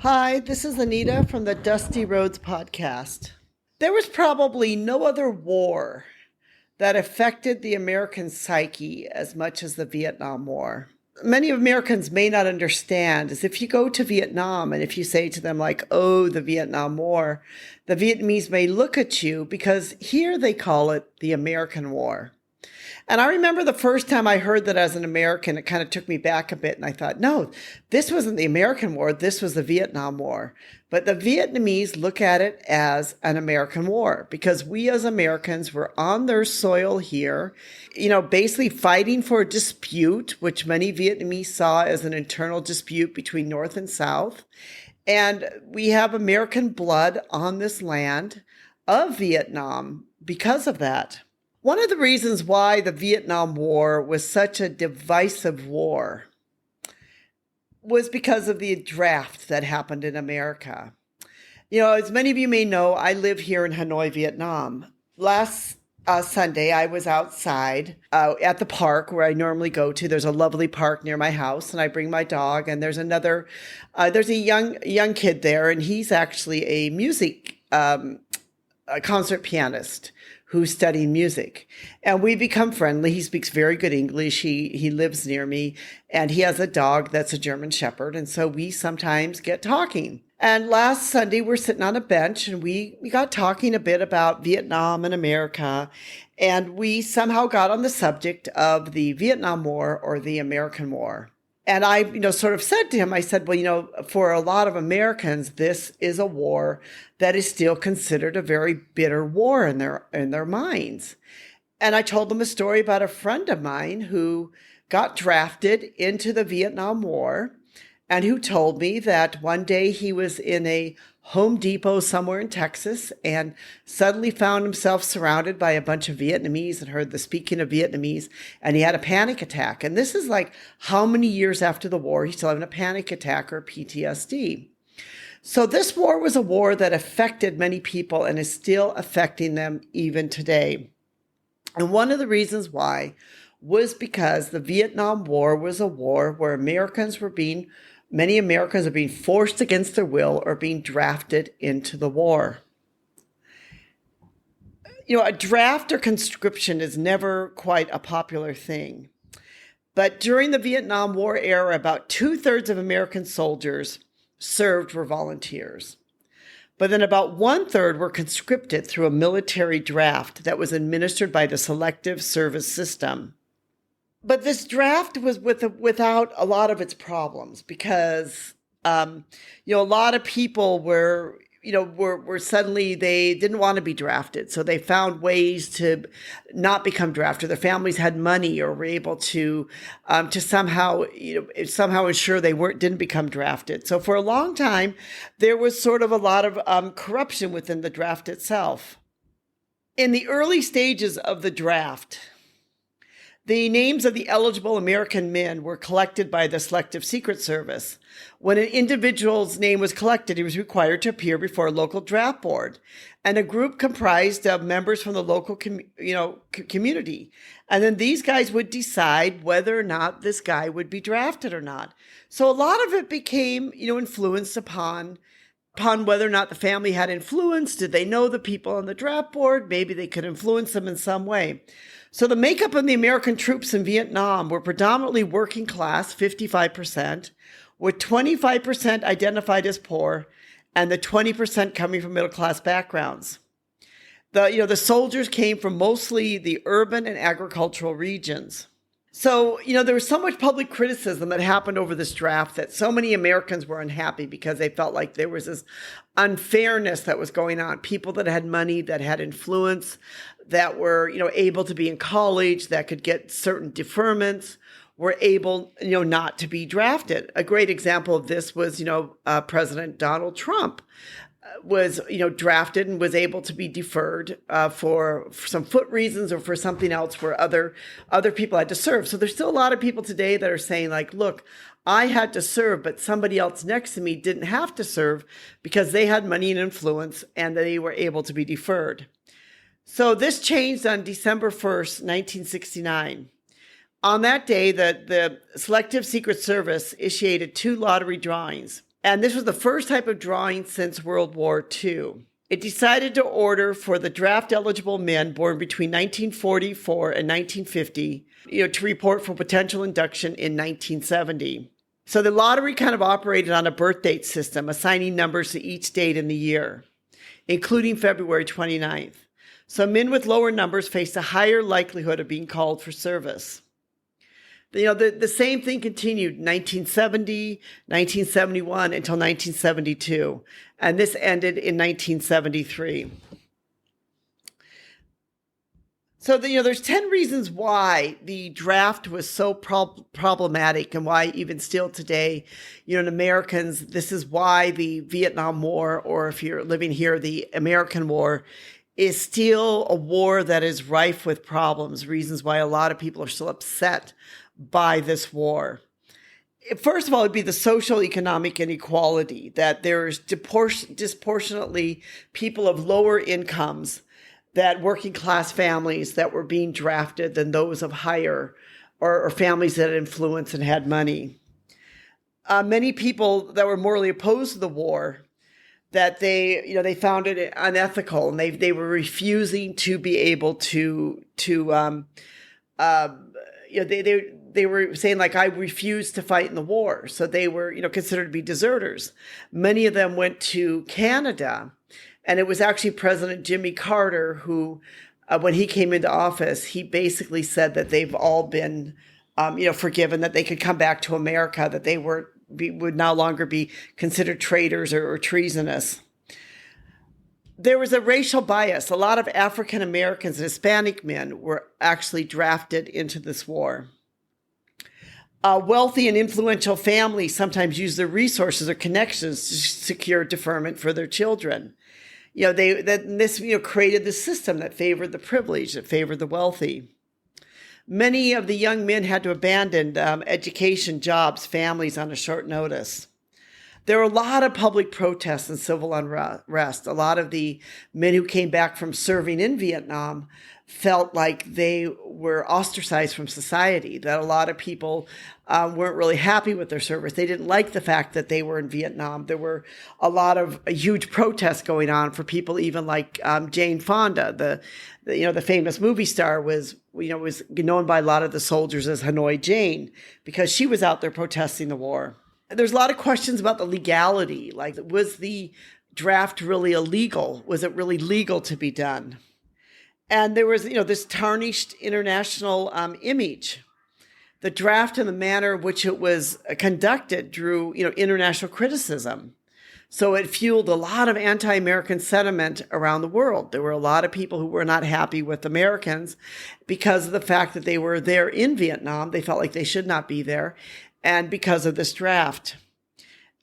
Hi, this is Anita from the Dusty Roads podcast. There was probably no other war that affected the American psyche as much as the Vietnam War. Many Americans may not understand is if you go to Vietnam and if you say to them like, oh, the Vietnam War, the Vietnamese may look at you because here they call it the American War. And I remember the first time I heard that as an American, it kind of took me back a bit. And I thought, no, this wasn't the American War. This was the Vietnam War. But the Vietnamese look at it as an American war because we as Americans were on their soil here, basically fighting for a dispute, which many Vietnamese saw as an internal dispute between North and South. And we have American blood on this land of Vietnam because of that. One of the reasons why the Vietnam War was such a divisive war was because of the draft that happened in America. As many of you may know, I live here in Hanoi, Vietnam. Last Sunday, I was outside at the park where I normally go to. There's a lovely park near my house, and I bring my dog. And there's a young kid there, and he's actually a music a concert pianist who's studying music. And we become friendly. He speaks very good English. He lives near me, and he has a dog that's a German Shepherd. And so we sometimes get talking. And last Sunday, we're sitting on a bench, and we got talking a bit about Vietnam and America. And we somehow got on the subject of the Vietnam War or the American War. And I, sort of said to him, I said, well, for a lot of Americans, this is a war that is still considered a very bitter war in their minds. And I told them a story about a friend of mine who got drafted into the Vietnam War and who told me that one day he was in a Home Depot somewhere in Texas and suddenly found himself surrounded by a bunch of Vietnamese and heard the speaking of Vietnamese, and he had a panic attack. And this is like how many years after the war he's still having a panic attack or PTSD. So this war was a war that affected many people and is still affecting them even today. And one of the reasons why was because the Vietnam War was a war where many Americans are being forced against their will or being drafted into the war. A draft or conscription is never quite a popular thing. But during the Vietnam War era, about 2/3 of American soldiers served were volunteers. But then about 1/3 were conscripted through a military draft that was administered by the Selective Service System. But this draft was without a lot of its problems because, a lot of people were suddenly they didn't want to be drafted. So they found ways to not become drafted. Their families had money or were able to somehow ensure they didn't become drafted. So for a long time, there was sort of a lot of corruption within the draft itself. In the early stages of the draft, the names of the eligible American men were collected by the Selective Secret Service. When an individual's name was collected, he was required to appear before a local draft board, and a group comprised of members from the local community. And then these guys would decide whether or not this guy would be drafted or not. So a lot of it became, influenced upon whether or not the family had influence. Did they know the people on the draft board? Maybe they could influence them in some way. So the makeup of the American troops in Vietnam were predominantly working class, 55%, with 25% identified as poor, and the 20% coming from middle class backgrounds. The soldiers came from mostly the urban and agricultural regions. So, there was so much public criticism that happened over this draft that so many Americans were unhappy because they felt like there was this unfairness that was going on. People that had money, that had influence, that were, able to be in college, that could get certain deferments, were able, not to be drafted. A great example of this was, President Donald Trump was, drafted and was able to be deferred for some foot reasons or for something else where other people had to serve. So there's still a lot of people today that are saying like, look, I had to serve, but somebody else next to me didn't have to serve because they had money and influence and they were able to be deferred. So this changed on December 1st, 1969. On that day, the Selective Secret Service initiated 2 lottery drawings. And this was the first type of drawing since World War II. It decided to order for the draft-eligible men born between 1944 and 1950, to report for potential induction in 1970. So the lottery kind of operated on a birth date system, assigning numbers to each date in the year, including February 29th. So men with lower numbers faced a higher likelihood of being called for service. The same thing continued in 1970, 1971 until 1972, and this ended in 1973. So there's 10 reasons why the draft was so problematic, and why even still today, in Americans, this is why the Vietnam War, or if you're living here, the American War, is still a war that is rife with problems, reasons why a lot of people are still upset by this war. First of all, it'd be the social economic inequality, that there's disproportionately people of lower incomes, that working class families that were being drafted than those of higher, or families that had influence and had money. Many people that were morally opposed to the war, that they found it unethical, and they were refusing to be able they were saying, like, I refuse to fight in the war. So they were, considered to be deserters. Many of them went to Canada, and it was actually President Jimmy Carter who, when he came into office, he basically said that they've all been, forgiven, that they could come back to America, that they would no longer be considered traitors or treasonous. There was a racial bias. A lot of African Americans and Hispanic men were actually drafted into this war. Wealthy and influential families sometimes use their resources or connections to secure deferment for their children. This created the system that favored the privileged, that favored the wealthy. Many of the young men had to abandon education, jobs, families on a short notice. There were a lot of public protests and civil unrest. A lot of the men who came back from serving in Vietnam felt like they were ostracized from society, that a lot of people weren't really happy with their service. They didn't like the fact that they were in Vietnam. There were a huge protests going on for people, even like Jane Fonda, the famous movie star, was known by a lot of the soldiers as Hanoi Jane, because she was out there protesting the war. There's a lot of questions about the legality. Like, was the draft really illegal? Was it really legal to be done? And there was, this tarnished international image. The draft and the manner in which it was conducted drew, international criticism. So it fueled a lot of anti-American sentiment around the world. There were a lot of people who were not happy with Americans because of the fact that they were there in Vietnam. They felt like they should not be there, and because of this draft.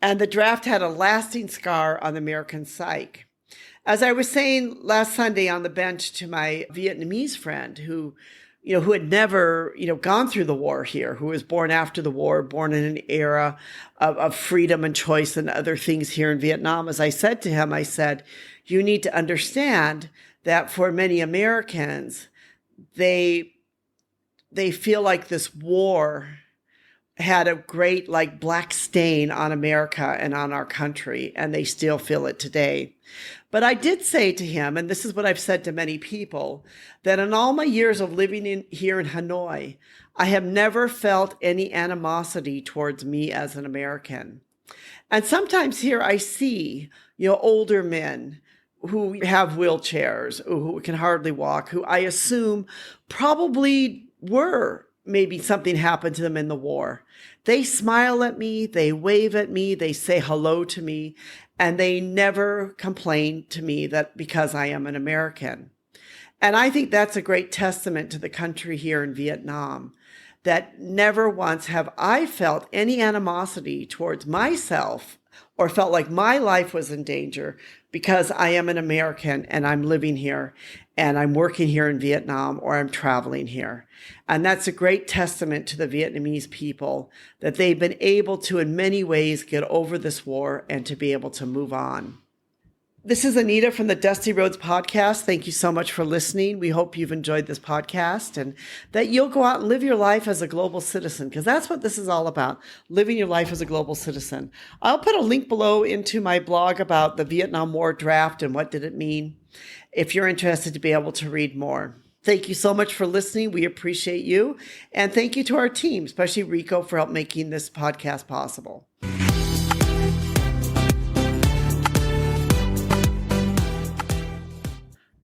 And the draft had a lasting scar on the American psyche. As I was saying last Sunday on the bench to my Vietnamese friend who had never, gone through the war here, who was born after the war, born in an era of freedom and choice and other things here in Vietnam. As I said to him, I said, you need to understand that for many Americans, they feel like this war had a great black stain on America and on our country, and they still feel it today. But I did say to him, and this is what I've said to many people, that in all my years of living here in Hanoi, I have never felt any animosity towards me as an American. And sometimes here I see, older men who have wheelchairs, who can hardly walk, who I assume probably were maybe something happened to them in the war. They smile at me, they wave at me, they say hello to me, and they never complain to me that because I am an American. And I think that's a great testament to the country here in Vietnam, that never once have I felt any animosity towards myself or felt like my life was in danger because I am an American and I'm living here and I'm working here in Vietnam or I'm traveling here. And that's a great testament to the Vietnamese people, that they've been able to, in many ways, get over this war and to be able to move on. This is Anita from the Dusty Roads Podcast. Thank you so much for listening. We hope you've enjoyed this podcast and that you'll go out and live your life as a global citizen, because that's what this is all about, living your life as a global citizen. I'll put a link below into my blog about the Vietnam War draft and what did it mean, if you're interested to be able to read more. Thank you so much for listening. We appreciate you. And thank you to our team, especially Rico, for help making this podcast possible.